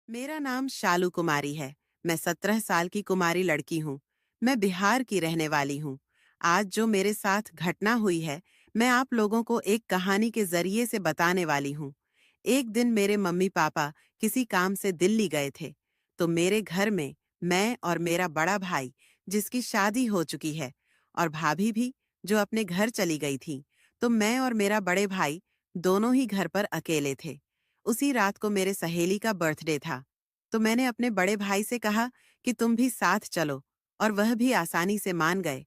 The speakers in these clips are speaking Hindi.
मेरा नाम शालू कुमारी है। मैं 17 साल की कुमारी लड़की हूँ। मैं बिहार की रहने वाली हूँ। आज जो मेरे साथ घटना हुई है, मैं आप लोगों को एक कहानी के जरिए से बताने वाली हूँ। एक दिन मेरे मम्मी पापा किसी काम से दिल्ली गए थे, तो मेरे घर में मैं और मेरा बड़ा भाई, जिसकी शादी हो चुकी है, और भाभी भी, जो अपने घर चली गई थी, तो मैं और मेरा बड़े भाई दोनों ही घर पर अकेले थे। उसी रात को मेरे सहेली का बर्थडे था, तो मैंने अपने बड़े भाई से कहा कि तुम भी साथ चलो, और वह भी आसानी से मान गए।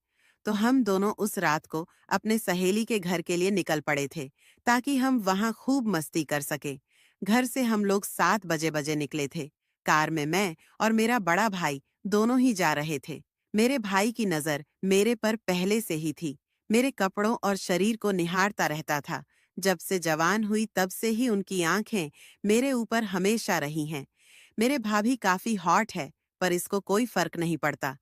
तो हम दोनों उस रात को अपने सहेली के घर के लिए निकल पड़े थे, ताकि हम वहां खूब मस्ती कर सके। घर से हम लोग 7 बजे बजे निकले थे। कार में मैं और मेरा बड़ा भाई दोनों ही जा रहे थे। मेरे भाई की नजर मेरे पर पहले से ही थी। मेरे कपड़ों और शरीर को निहारता रहता था। जब से जवान हुई तब से ही उनकी आंखें मेरे ऊपर हमेशा रही हैं। मेरे भाभी काफी हॉट है, पर इसको कोई फर्क नहीं पड़ता।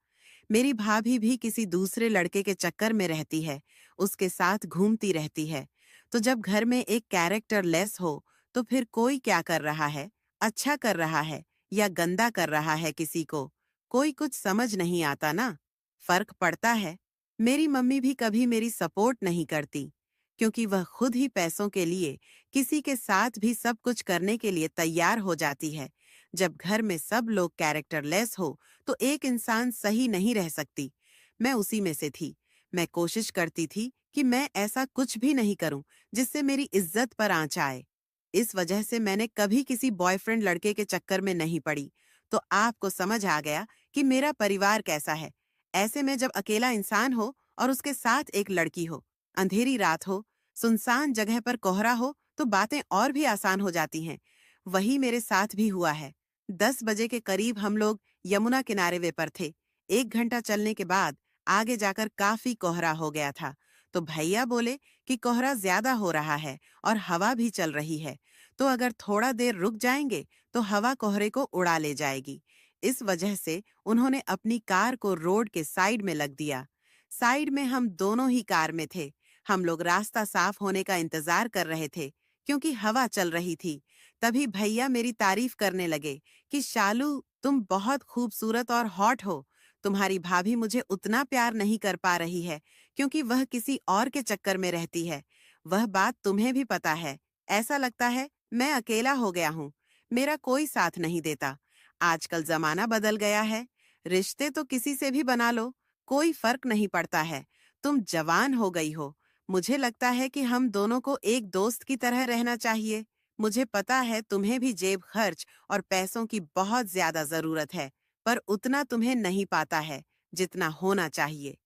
मेरी भाभी भी किसी दूसरे लड़के के चक्कर में रहती है, उसके साथ घूमती रहती है। तो जब घर में एक कैरेक्टर लेस हो, तो फिर कोई क्या कर रहा है, अच्छा कर रहा है या गंदा कर रहा है किसी को, कोई कुछ समझ नहीं आता ना। फर्क पड़ता है। मेरी मम्मी भी कभी मेरी सपोर्ट नहीं करती, क्योंकि वह खुद ही पैसों के लिए किसी के साथ भी सब कुछ करने के लिए तैयार हो जाती है। जब घर में सब लोग कैरेक्टरलेस हो, तो एक इंसान सही नहीं रह सकती। मैं उसी में से थी। मैं कोशिश करती थी कि मैं ऐसा कुछ भी नहीं करूं जिससे मेरी इज्जत पर आंच आए। इस वजह से मैंने कभी किसी बॉयफ्रेंड लड़के के चक्कर में नहीं पड़ी। तो आपको समझ आ गया कि मेरा परिवार कैसा है। ऐसे में जब अकेला इंसान हो और उसके साथ एक लड़की हो, अंधेरी रात हो, सुनसान जगह पर कोहरा हो, तो बातें और भी आसान हो जाती हैं। वही मेरे साथ भी हुआ है। 10 बजे के करीब हम लोग यमुना किनारे वे पर थे। 1 घंटा चलने के बाद आगे जाकर काफी कोहरा हो गया था। तो भैया बोले कि कोहरा ज्यादा हो रहा है और हवा भी चल रही है, तो अगर थोड़ा देर रुक जाएंगे तो हवा कोहरे को उड़ा ले जाएगी। इस वजह से उन्होंने अपनी कार को रोड के साइड में लग दिया। साइड में हम दोनों ही कार में थे। हम लोग रास्ता साफ होने का इंतजार कर रहे थे, क्योंकि हवा चल रही थी। तभी भैया मेरी तारीफ करने लगे कि शालू, तुम बहुत खूबसूरत और हॉट हो। तुम्हारी भाभी मुझे उतना प्यार नहीं कर पा रही है, क्योंकि वह किसी और के चक्कर में रहती है। वह बात तुम्हें भी पता है। ऐसा लगता है मैं अकेला हो गया हूँ। मेरा कोई साथ नहीं देता। आजकल जमाना बदल गया है। रिश्ते तो किसी से भी बना लो, कोई फर्क नहीं पड़ता है। तुम जवान हो गई हो। मुझे लगता है कि हम दोनों को एक दोस्त की तरह रहना चाहिए। मुझे पता है तुम्हें भी जेब खर्च और पैसों की बहुत ज्यादा जरूरत है, पर उतना तुम्हें नहीं पाता है जितना होना चाहिए।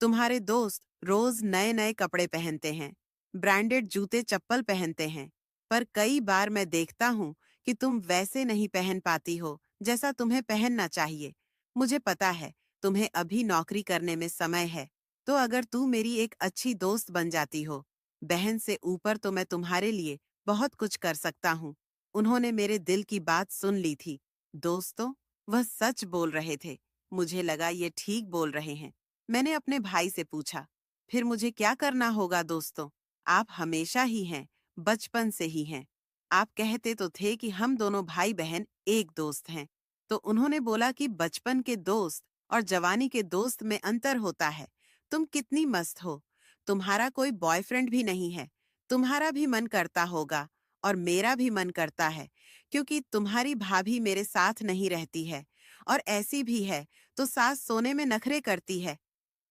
तुम्हारे दोस्त रोज नए नए कपड़े पहनते हैं, ब्रांडेड जूते चप्पल पहनते हैं, पर कई बार मैं देखता हूँ कि तुम वैसे नहीं पहन पाती हो जैसा तुम्हें पहनना चाहिए। मुझे पता है तुम्हें अभी नौकरी करने में समय है, तो अगर तू मेरी एक अच्छी दोस्त बन जाती हो, बहन से ऊपर तो मैं तुम्हारे लिए बहुत कुछ कर सकता हूँ। उन्होंने मेरे दिल की बात सुन ली थी। दोस्तों, वह सच बोल रहे थे। मुझे लगा ये ठीक बोल रहे हैं। मैंने अपने भाई से पूछा, फिर मुझे क्या करना होगा दोस्तों? आप हमेशा ही हैं, बचपन से ही हैं। आप कहते तो थे कि हम दोनों भाई बहन एक दोस्त हैं। तो उन्होंने बोला कि बचपन के दोस्त और जवानी के दोस्त में अंतर होता है। तुम कितनी मस्त हो। तुम्हारा कोई बॉयफ्रेंड भी नहीं है। तुम्हारा भी मन करता होगा, और मेरा भी मन करता है, क्योंकि तुम्हारी भाभी मेरे साथ नहीं रहती है, और ऐसी भी है तो सास सोने में नखरे करती है।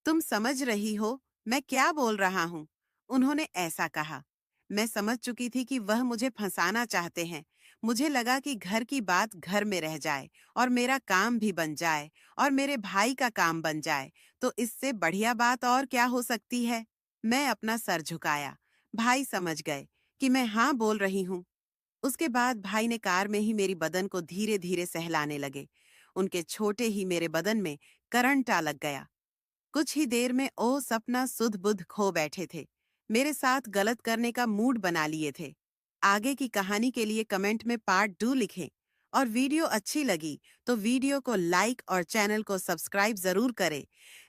तुम समझ रही हो मैं क्या बोल रहा हूँ? उन्होंने ऐसा कहा। मैं समझ चुकी थी कि वह मुझे फंसाना चाहते हैं। मुझे लगा कि घर की बात घर में रह जाए, और मेरा काम भी बन जाए, और मेरे भाई का काम बन जाए, तो इससे बढ़िया बात और क्या हो सकती है? मैं अपना सर झुकाया। भाई समझ गए कि मैं हाँ बोल रही हूँ। उसके बाद भाई ने कार में ही मेरी बदन को धीरे धीरे सहलाने लगे। उनके छोटे ही मेरे बदन में करंट आ लग गया। कुछ ही देर में ओ सपना सुध बुध खो बैठे थे। मेरे साथ गलत करने का मूड बना लिए थे। आगे की कहानी के लिए कमेंट में पार्ट 2 लिखें, और वीडियो अच्छी लगी तो वीडियो को लाइक और चैनल को सब्सक्राइब जरूर करें,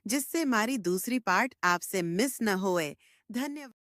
जिससे हमारी दूसरी पार्ट आपसे मिस न होए। धन्यवाद।